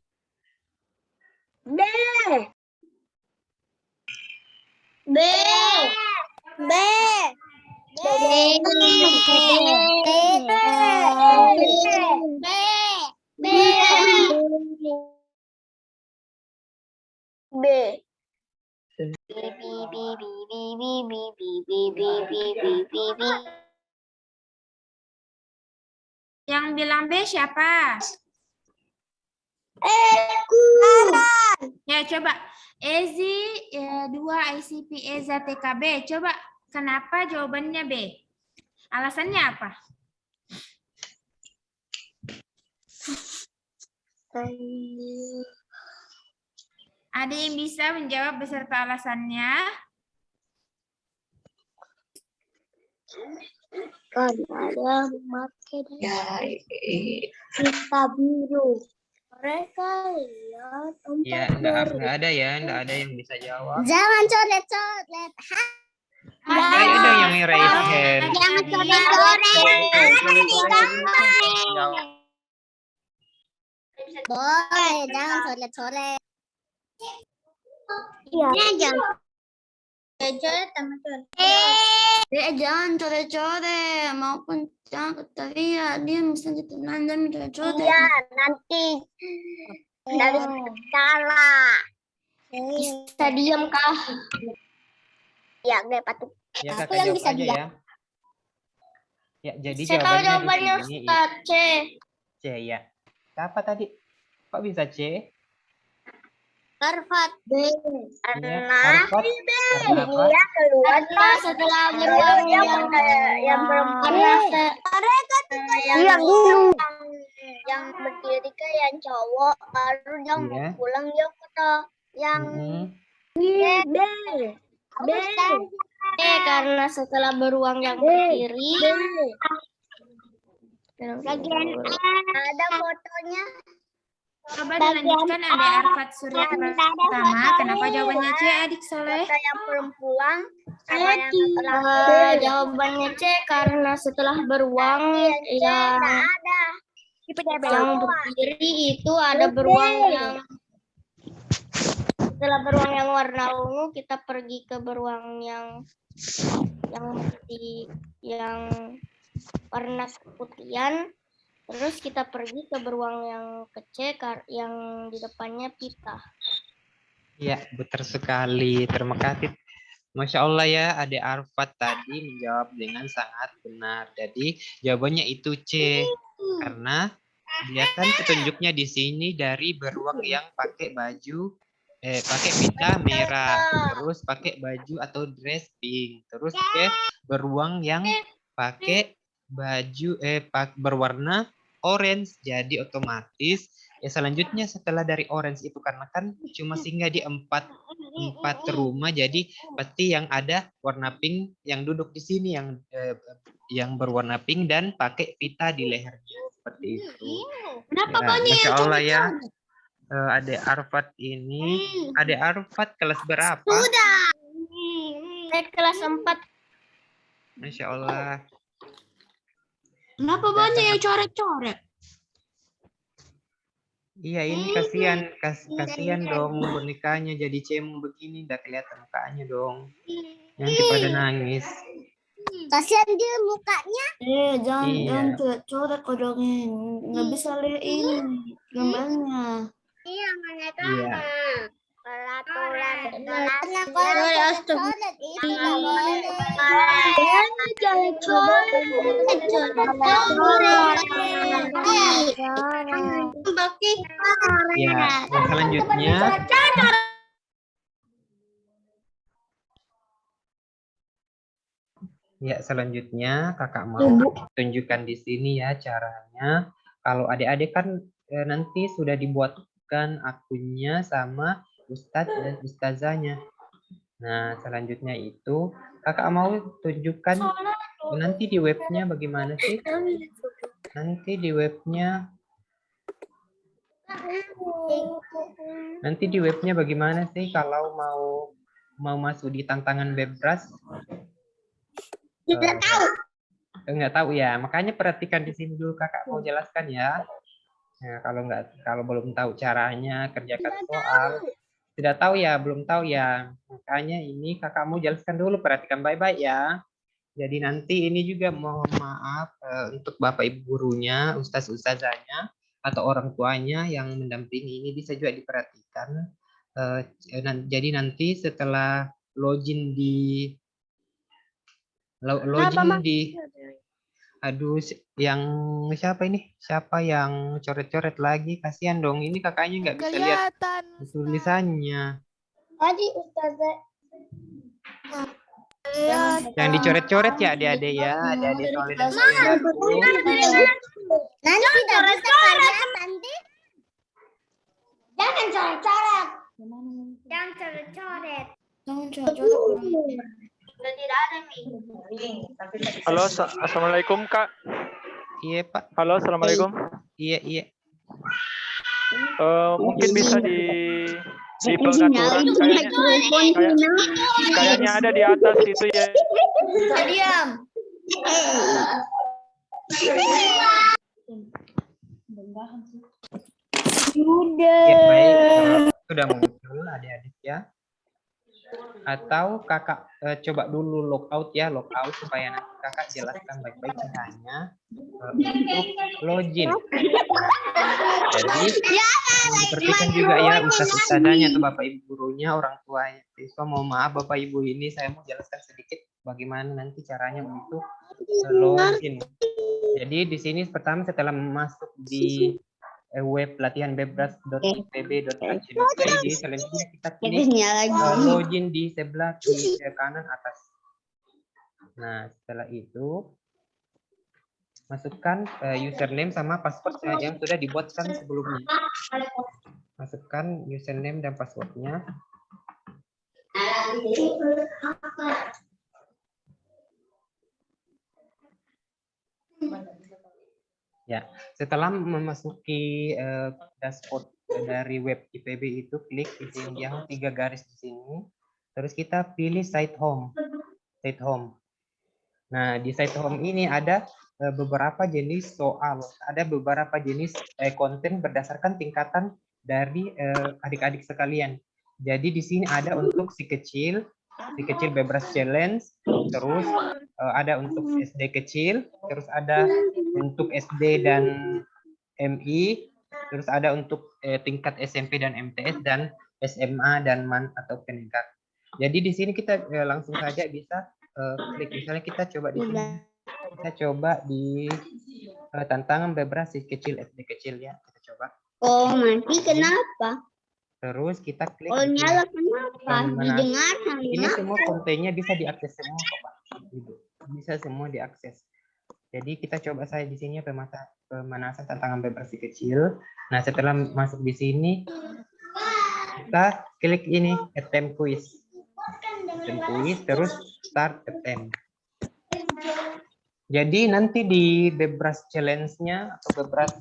S2: Yang bilang B siapa? Ya, coba. Ezi 2 ICP Eza TKB. Coba kenapa jawabannya B? Alasannya apa? Ada yang bisa menjawab beserta alasannya?
S3: Ada memakai cinta biru. Mereka lihat
S5: Ya, enggak ada ya, enggak ada yang bisa jawab.
S3: Jangan coret-coret.
S5: Ayo dong yang raise hand.
S3: Jangan coret-coret. Boleh, jangan coret-coret. Iya. Jangan coret sama coret. Jangan coret-coret maupun jangan teriak. Dia bisa ditenang dan coret-coret.
S8: Iya, nanti dari cara.
S3: Bisa diam kah?
S8: Ya, gue patut.
S5: Ya
S8: Aku
S5: kakak
S8: yang
S5: jawab
S8: bisa
S5: aja
S8: diam.
S5: ya. Ya jadi
S3: Saya tahu
S5: jawabannya
S3: jawabannya
S5: di sini
S3: Ustaz. C.
S5: C ya. Apa tadi? Kok bisa C?
S8: Arfat.
S5: Iya,
S8: Karena
S5: Arfat. Karena apa?
S8: dia keluar
S3: Karena setelah beruang
S8: yang perempuan yang yang berdiri ke yang cowok, baru yang
S5: Iya.
S8: pulang dia kata yang
S5: Mm-mm.
S3: B. Karena setelah beruang yang berdiri.
S8: ada fotonya.
S2: Coba dilanjutkan ada Arfat Surya Pratama. Kenapa jawabannya C, Adik Soleh?
S8: Kata yang perempuan sama yang setelah
S3: Jawabannya C. Karena setelah beruang yang
S8: ada.
S3: berdiri itu ada beruang yang setelah beruang yang warna ungu kita pergi ke beruang yang warna keputihan, terus kita pergi ke beruang yang kecil yang di depannya pita.
S5: Iya, betul sekali. Terima kasih. Masya Allah ya, Adik Arfat tadi menjawab dengan sangat benar. Jadi jawabannya itu C. Karena dia kan petunjuknya di sini dari beruang yang pakai baju pakai pita merah, terus pakai baju atau dress pink, terus ke beruang yang pakai baju berwarna orange. Jadi otomatis selanjutnya setelah dari orange itu karena kan cuma singgah di empat rumah, jadi pasti yang ada warna pink yang duduk di sini yang berwarna pink dan pakai pita di lehernya seperti itu.
S3: Kenapa
S5: Ya,
S3: banyak
S5: Masya
S3: yang
S5: Allah ya.
S3: coret-coret?
S5: Adik Arfat ini, Adik Arfat kelas berapa?
S3: Saya kelas 4.
S5: Masya Allah.
S3: Kenapa banyak yang coret-coret?
S5: Iya ini kasihan dong bonekanya jadi cemong begini, udah kelihatan mukanya dong. Nanti pada nangis.
S8: Kasihan dia mukanya.
S3: Jangan coret-coret kodongnya, nggak bisa lihat ini gambarnya.
S8: Iya, mereka
S5: Iya.
S8: peraturan itu
S5: Ya, yang selanjutnya kakak mau tunjukkan di sini ya caranya. Kalau adik-adik kan nanti sudah dibuatkan akunnya sama Ustadz dan Ustazahnya. Nah, selanjutnya itu kakak mau tunjukkan nanti di webnya bagaimana sih? Nanti di webnya bagaimana sih kalau mau masuk di tantangan Bebras?
S8: tidak tahu.
S5: Nggak tahu ya, makanya perhatikan di sini dulu kakak mau jelaskan ya. Nah, kalau belum tahu caranya kerjakan soal, tidak tahu ya, belum tahu ya. Makanya ini kakak mau jelaskan dulu, perhatikan baik-baik ya. Jadi nanti ini juga mohon maaf untuk Bapak Ibu gurunya, Ustaz-Ustazahnya, atau orang tuanya yang mendampingi ini bisa juga diperhatikan. Jadi nanti setelah login di aduh yang siapa ini? Siapa yang coret-coret lagi? Kasihan dong, ini kakaknya nggak bisa lihat tulisannya.
S8: Tadi Ustazah.
S5: Yang dicoret-coret ya adik-adik ya, adik-adik soleh dan
S8: Nanti tidak bisa karena nanti. Jangan coret-coret. Jangan coret-coret. Sudah tidak ada nih.
S9: Halo, assalamualaikum Kak.
S5: Iya Pak.
S9: Halo, assalamualaikum.
S5: Iya.
S9: Mungkin bisa di pengaturan kayaknya ada di atas itu ya.
S3: Diam.
S5: Ya baik, sudah muncul adik-adik ya. Atau kakak coba dulu logout ya, logout supaya nanti kakak jelaskan baik-baik caranya untuk login. Jadi diperhatikan juga ya ustaz-ustazanya atau bapak ibu gurunya, orang tuanya siswa. Mohon maaf bapak ibu, ini saya mau jelaskan sedikit bagaimana nanti caranya untuk login. Jadi di sini pertama setelah masuk di web latihan bebras.ipb.ac.id, selanjutnya kita klik login di sebelah kiri kanan atas. Nah, setelah itu masukkan username sama password yang sudah dibuatkan sebelumnya. Masukkan username dan passwordnya. Ya, setelah memasuki dashboard dari web IPB itu, klik di sini yang 3 garis di sini. Terus kita pilih site home. Site home. Nah, di site home ini ada beberapa jenis soal, ada beberapa jenis konten berdasarkan tingkatan dari adik-adik sekalian. Jadi di sini ada untuk si kecil Bebras Challenge, terus ada untuk SD kecil, terus ada untuk SD dan MI, terus ada untuk tingkat SMP dan MTS, dan SMA dan MAN atau peningkat. Jadi di sini kita langsung saja bisa klik, misalnya kita coba di sini, kita coba di tantangan Bebras si kecil SD kecil ya, kita coba.
S3: Oh, mati kenapa?
S5: Terus kita klik.
S3: Oh, nyala kenapa? Didengar
S5: ini semua kontennya bisa diakses semua, Pak. Bisa semua diakses. Jadi kita coba saya di sini pemanasan tantangan Bebras si kecil. Nah, setelah masuk di sini, kita klik ini attempt quiz. Terus start attempt. Jadi nanti di Bebras challenge-nya atau Bebras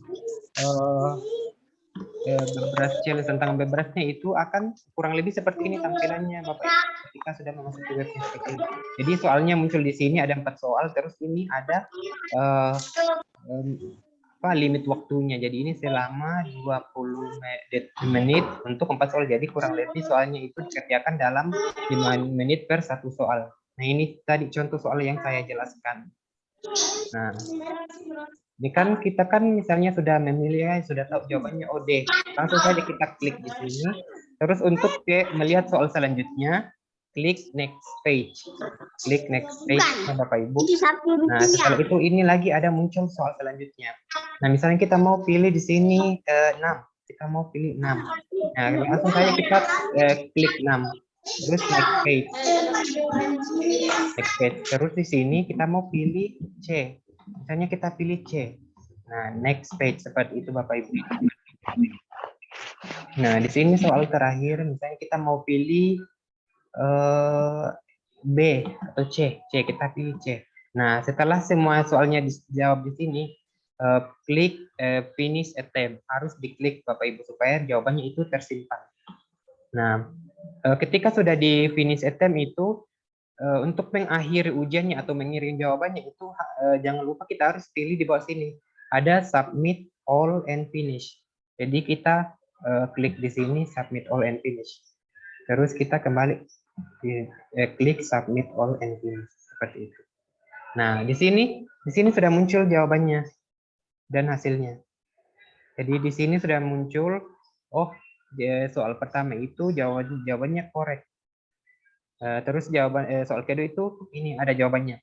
S5: challenge tentang Bebrasnya itu akan kurang lebih seperti ini tampilannya Bapak ketika sudah memasuki webnya seperti ini. Jadi soalnya muncul di sini ada 4 soal, terus ini ada limit waktunya. Jadi ini selama 20 menit untuk 4 soal. Jadi kurang lebih soalnya itu dikerjakan dalam 5 menit per 1 soal. Nah, ini tadi contoh soal yang saya jelaskan. Nah, ini kan kita misalnya sudah memilih, sudah tahu jawabannya OD. Langsung saja kita klik di sini. Terus untuk melihat soal selanjutnya, klik next page. Klik next page, Bapak Ibu. Nah, setelah itu ini lagi ada muncul soal selanjutnya. Nah, misalnya kita mau pilih di sini 6. Kita mau pilih 6. Nah, langsung saja kita klik 6. Terus next page. Next page. Terus di sini kita mau pilih C. Misalnya kita pilih C. Nah, next page seperti itu Bapak Ibu. Nah, di sini soal terakhir, misalnya kita mau pilih B atau C. C, kita pilih C. Nah, setelah semua soalnya dijawab di sini, klik finish attempt. Harus diklik Bapak Ibu supaya jawabannya itu tersimpan. Nah, ketika sudah di finish attempt itu, untuk mengakhiri ujiannya atau mengirim jawabannya itu jangan lupa kita harus pilih di bawah sini. Ada submit all and finish. Jadi kita klik di sini submit all and finish. Terus kita kembali klik submit all and finish seperti itu. Nah, di sini sudah muncul jawabannya dan hasilnya. Jadi di sini sudah muncul, oh soal pertama itu jawabannya korek. Terus soal kedua itu ini ada jawabannya.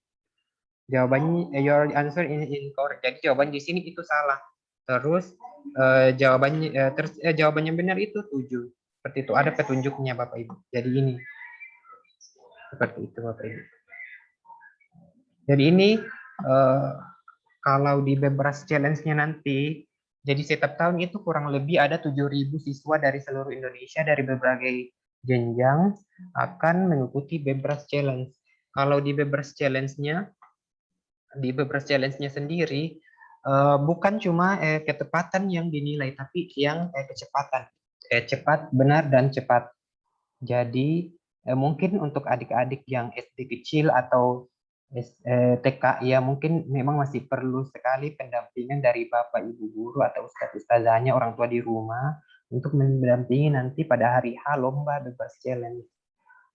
S5: Jawabannya your answer is incorrect. Jadi jawaban di sini itu salah. Terus jawabannya benar itu 7. Seperti itu, ada petunjuknya Bapak Ibu. Jadi ini seperti itu Bapak Ibu. Jadi ini kalau di Bebras challenge-nya nanti, jadi setiap tahun itu kurang lebih ada 7.000 siswa dari seluruh Indonesia dari berbagai jenjang akan mengikuti Bebras Challenge. Kalau di Bebras Challenge-nya sendiri bukan cuma ketepatan yang dinilai, tapi yang kecepatan, cepat, benar dan cepat. Jadi mungkin untuk adik-adik yang SD kecil atau TK ya mungkin memang masih perlu sekali pendampingan dari Bapak Ibu guru atau ustaz-ustazahnya, orang tua di rumah untuk mendampingi nanti pada hari H lomba Bebras Challenge.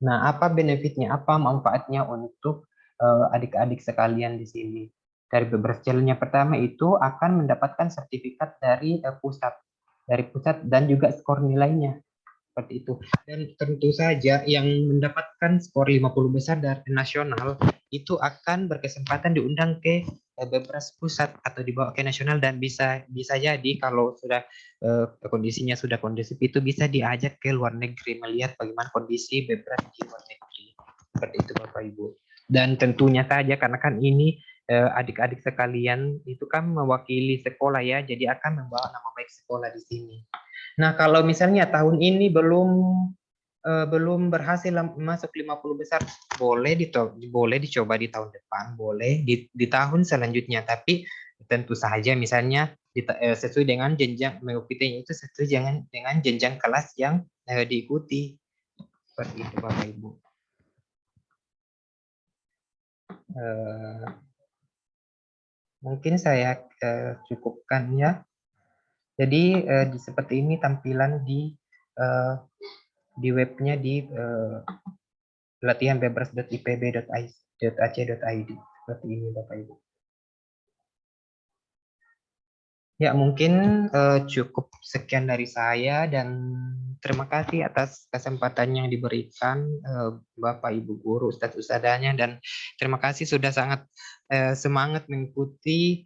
S5: Nah, apa benefitnya, apa manfaatnya untuk adik-adik sekalian di sini? Dari Bebras Challenge yang pertama itu akan mendapatkan sertifikat dari pusat dan juga skor nilainya. Seperti itu. Dan tentu saja yang mendapatkan skor 50 besar dari nasional itu akan berkesempatan diundang ke Bebras pusat atau dibawa ke nasional, dan bisa jadi kalau sudah kondisinya sudah kondusif itu bisa diajak ke luar negeri melihat bagaimana kondisi Bebras di luar negeri. Seperti itu Bapak Ibu. Dan tentunya saja karena kan ini adik-adik sekalian itu kan mewakili sekolah ya, jadi akan membawa nama baik sekolah di sini. Nah, kalau misalnya tahun ini belum berhasil masuk 50 besar, boleh dicoba di tahun depan, boleh di tahun selanjutnya. Tapi tentu saja misalnya sesuai dengan jenjang mengikutinya itu sesuai dengan jenjang kelas yang diikuti. Seperti itu Bapak Ibu. Mungkin saya cukupkan ya. Jadi seperti ini tampilan di webnya di latihanbebras.ipb.ac.id. Seperti ini Bapak Ibu. Ya, mungkin cukup sekian dari saya, dan terima kasih atas kesempatan yang diberikan Bapak Ibu guru, Ustadz Ustadzanya, dan terima kasih sudah sangat semangat mengikuti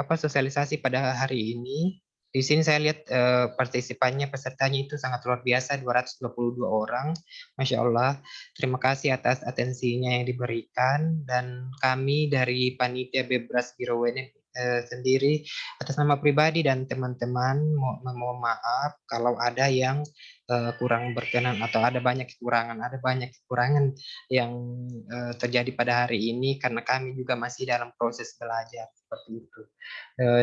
S5: sosialisasi pada hari ini. Di sini saya lihat partisipannya, pesertanya itu sangat luar biasa, 222 orang. Masya Allah. Terima kasih atas atensinya yang diberikan, dan kami dari Panitia Bebras Girowening sendiri atas nama pribadi dan teman-teman mohon maaf kalau ada yang kurang berkenan atau ada banyak kekurangan yang terjadi pada hari ini, karena kami juga masih dalam proses belajar seperti itu.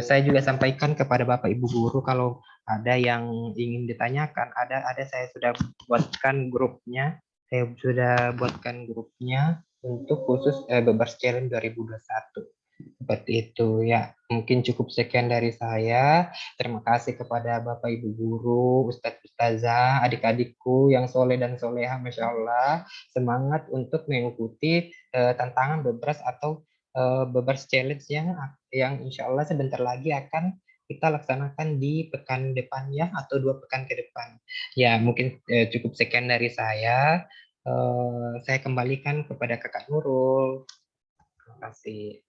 S5: Saya juga sampaikan kepada Bapak Ibu guru kalau ada yang ingin ditanyakan, ada saya sudah buatkan grupnya. Untuk khusus Bebras Challenge 2021. Seperti itu ya, mungkin cukup sekian dari saya. Terima kasih kepada Bapak Ibu guru, Ustadz Ustazah, adik-adikku yang soleh dan soleha, Masya Allah. Semangat untuk mengikuti tantangan Bebras atau Bebras Challenge yang Insya Allah sebentar lagi akan kita laksanakan di pekan depannya atau 2 pekan ke depan. Ya, mungkin cukup sekian dari saya. Saya kembalikan kepada Kakak Nurul. Terima kasih.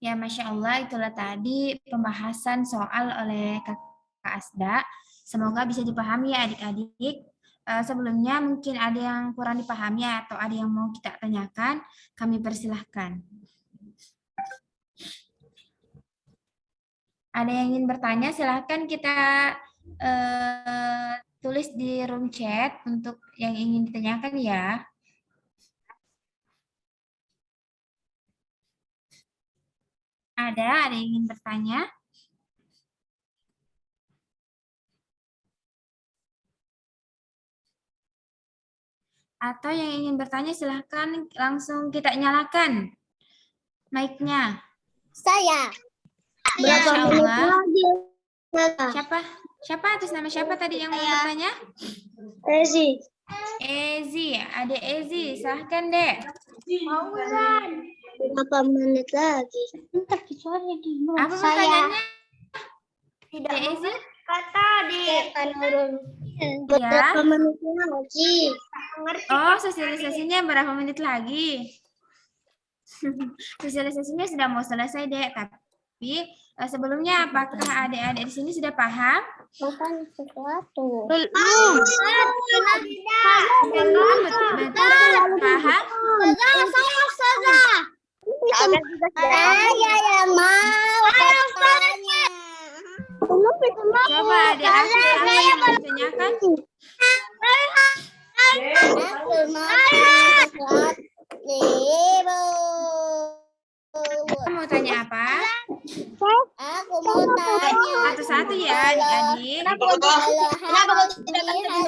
S2: Ya, Masya Allah, itulah tadi pembahasan soal oleh Kakak Asda. Semoga bisa dipahami ya adik-adik. Sebelumnya mungkin ada yang kurang dipahami atau ada yang mau kita tanyakan, kami persilahkan. Ada yang ingin bertanya, silahkan kita tulis di room chat untuk yang ingin ditanyakan ya. Ada yang ingin bertanya? Atau yang ingin bertanya silahkan langsung kita nyalakan mic-nya.
S8: Saya.
S2: Berapa
S8: menit
S2: lagi? Siapa atas nama siapa tadi yang mau bertanya?
S8: Ezi.
S2: Ada Ezi, silahkan Dek.
S8: Berapa menit lagi?
S2: Apa pertanyaannya? Tidak Ezi?
S8: Kata di Nurul. Berapa menit lagi?
S2: Oh, sosialisasinya berapa menit lagi? Sosialisasinya sudah mau selesai, Dek. Tapi sebelumnya apakah adik-adik di sini sudah paham?
S8: Bukan sesuatu.
S2: Paham?
S8: Saya yang mau bertanya.
S2: Coba adik-adik yang bertanyakan. Kamu mau tanya apa?
S8: Aku mau tanya.
S2: Satu-satu ya adik-adik.
S8: Kenapa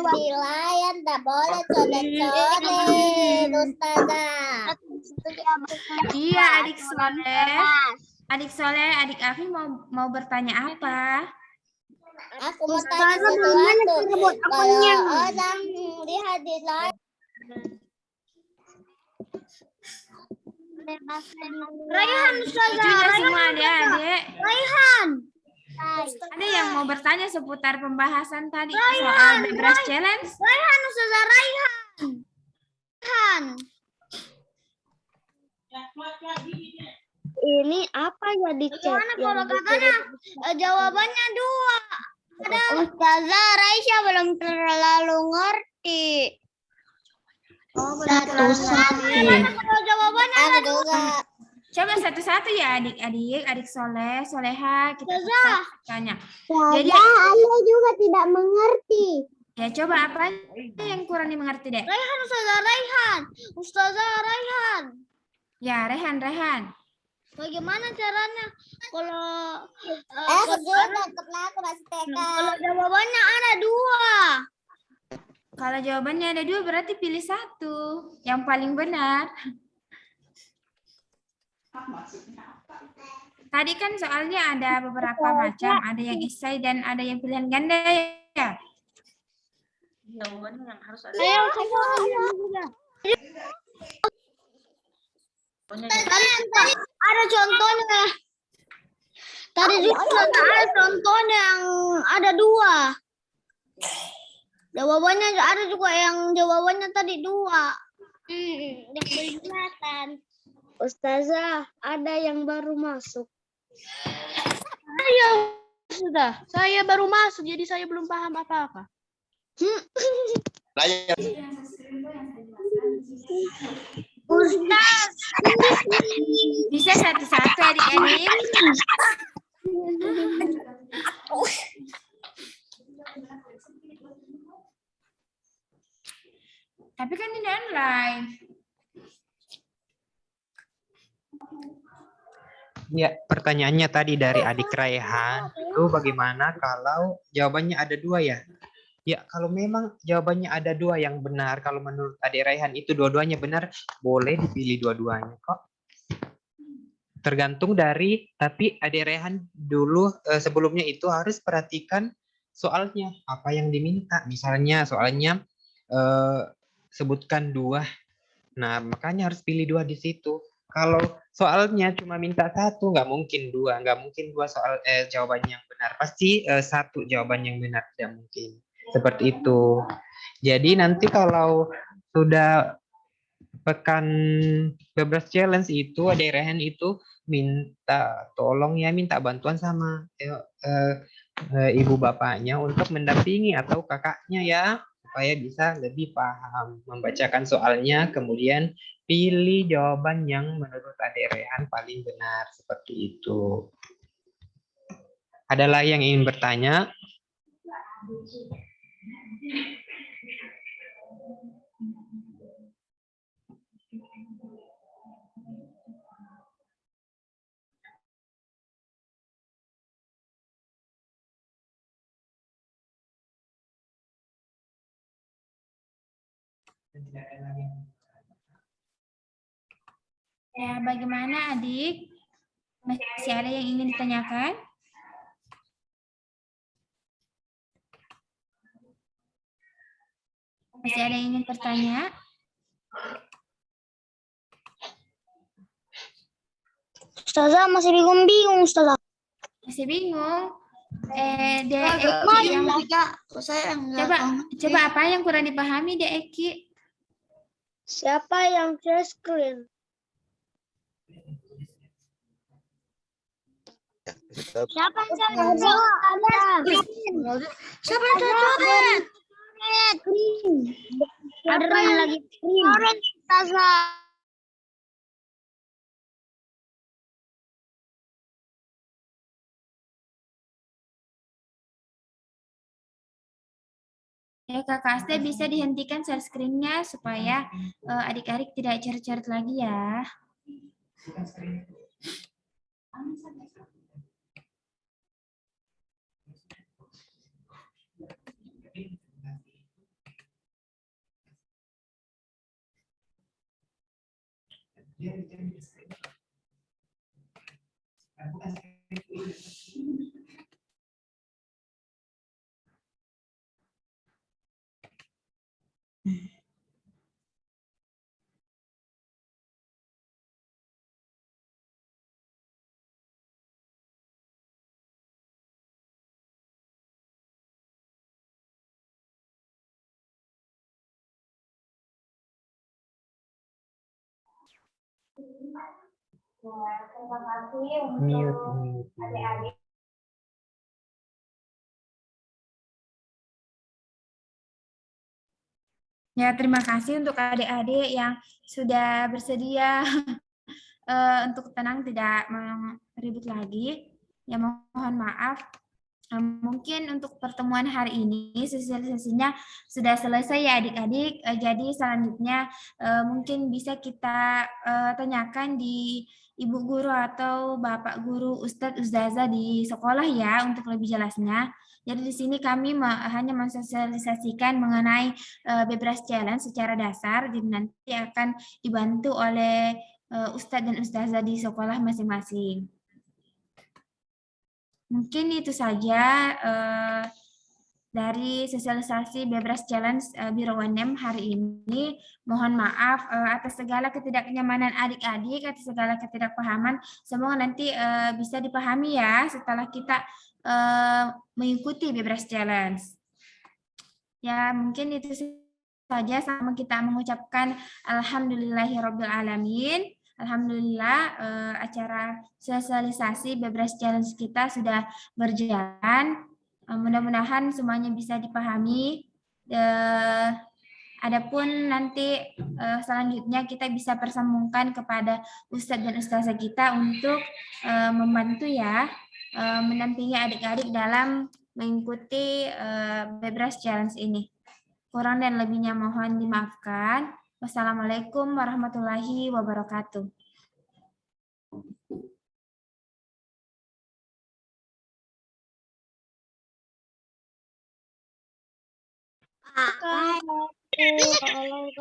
S8: hari layan tak boleh codet-codet, Ustazah?
S2: Iya, adik Soleh. Adik Soleh, adik Afif mau bertanya apa?
S8: Aku mau tanya sesuatu. Kalau orang lihat di slide.
S6: Raihan, Ustazah.
S2: Juga semua adik-adik.
S6: Raihan.
S2: Ada yang mau bertanya seputar pembahasan tadi soal bebas challenge?
S6: Raihan, Ustazah. Raihan.
S8: Ini apa ya di chat?
S6: Gimana kalau katanya jawabannya 2? Ada Ustazah Raisya belum terlalu ngerti.
S2: Oh, satu-satu.
S6: Gimana kalau jawabannya ada 2?
S2: Coba satu-satu ya adik-adik, adik Soleh, Soleha, kita tanya. Jadi
S8: Ayah juga tidak mengerti.
S2: ya coba apa yang kurang dimengerti deh?
S6: Raihan, Ustazah Raihan. Ustazah Raihan.
S2: Ya, Rehan.
S6: Bagaimana caranya kalau
S8: Aku masih TK.
S6: kalau jawabannya ada 2?
S2: Kalau jawabannya ada 2 berarti pilih satu yang paling benar. Tadi kan soalnya ada beberapa macam, ada yang esai dan ada yang pilihan ganda ya. Jawabannya yang harus ada.
S6: Tadi ada contohnya. Tadi juga ada contohnya yang ada 2. Jawabannya ada juga yang jawabannya tadi 2.
S8: Yang kelihatan. Ustazah, ada yang baru masuk.
S7: Sudah, saya baru masuk, jadi saya belum paham apa-apa.
S6: Ustaz,
S2: Bisa satu-satu adik-adik. Tapi kan ini online.
S5: Ya, pertanyaannya tadi dari adik Raihan itu bagaimana kalau jawabannya ada 2 ya? Ya, kalau memang jawabannya ada 2 yang benar, kalau menurut adik Raihan itu dua-duanya benar, boleh dipilih dua-duanya kok. Tergantung dari, tapi adik Raihan dulu sebelumnya itu harus perhatikan soalnya, apa yang diminta. Misalnya soalnya sebutkan 2. Nah, makanya harus pilih 2 di situ. Kalau soalnya cuma minta 1, nggak mungkin 2, nggak mungkin 2 soal jawabannya yang benar. Pasti 1 jawaban yang benar, tidak mungkin. Seperti itu. Jadi nanti kalau sudah pekan bebas challenge itu ada Rehan itu minta tolong ya, minta bantuan sama ibu bapaknya untuk mendampingi atau kakaknya ya, supaya bisa lebih paham membacakan soalnya, kemudian pilih jawaban yang menurut adik Rehan paling benar, seperti itu. Adalah yang ingin bertanya?
S2: Ya, bagaimana adik? Masih ada yang ingin ditanyakan? Masih ada yang ingin bertanya?
S6: Ustazah masih bingung Ustazah.
S2: Masih bingung? Yang coba apa yang kurang dipahami Dek Eki?
S8: Siapa yang share screen?
S6: Siapa yang coret? Siapa yang coret? Ada yang lagi coret Ustazah.
S2: Ya, Kakak Aste bisa dihentikan share screen-nya supaya adik-adik tidak coret-coret lagi ya. Terima kasih
S5: Mute,
S2: untuk
S5: mute.
S2: adik-adik. Ya, terima kasih untuk adik-adik yang sudah bersedia untuk tenang, tidak ribut lagi. Ya, mohon maaf. Mungkin untuk pertemuan hari ini sosialisasinya sudah selesai ya adik-adik. Jadi selanjutnya mungkin bisa kita tanyakan di Ibu Guru atau Bapak Guru Ustadz Ustazah di sekolah ya untuk lebih jelasnya. Jadi di sini kami hanya mensosialisasikan mengenai Bebras Challenge secara dasar, jadi nanti akan dibantu oleh Ustadz dan Ustazah di sekolah masing-masing. Mungkin itu saja dari sosialisasi Bebras Challenge Biro UNM hari ini. Mohon maaf atas segala ketidaknyamanan adik-adik, atas segala ketidakpahaman. Semoga nanti bisa dipahami ya setelah kita mengikuti Bebras Challenge. Ya, mungkin itu saja, sama kita mengucapkan Alhamdulillahirrabbilalamin. Alhamdulillah acara sosialisasi Bebras Challenge kita sudah berjalan. Mudah-mudahan semuanya bisa dipahami. Adapun nanti selanjutnya kita bisa persambungkan kepada Ustadz dan Ustazah kita untuk membantu ya, mendampingi adik-adik dalam mengikuti Bebras Challenge ini. Kurang dan lebihnya mohon dimaafkan. Wassalamualaikum warahmatullahi wabarakatuh.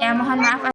S2: Ya, mohon maaf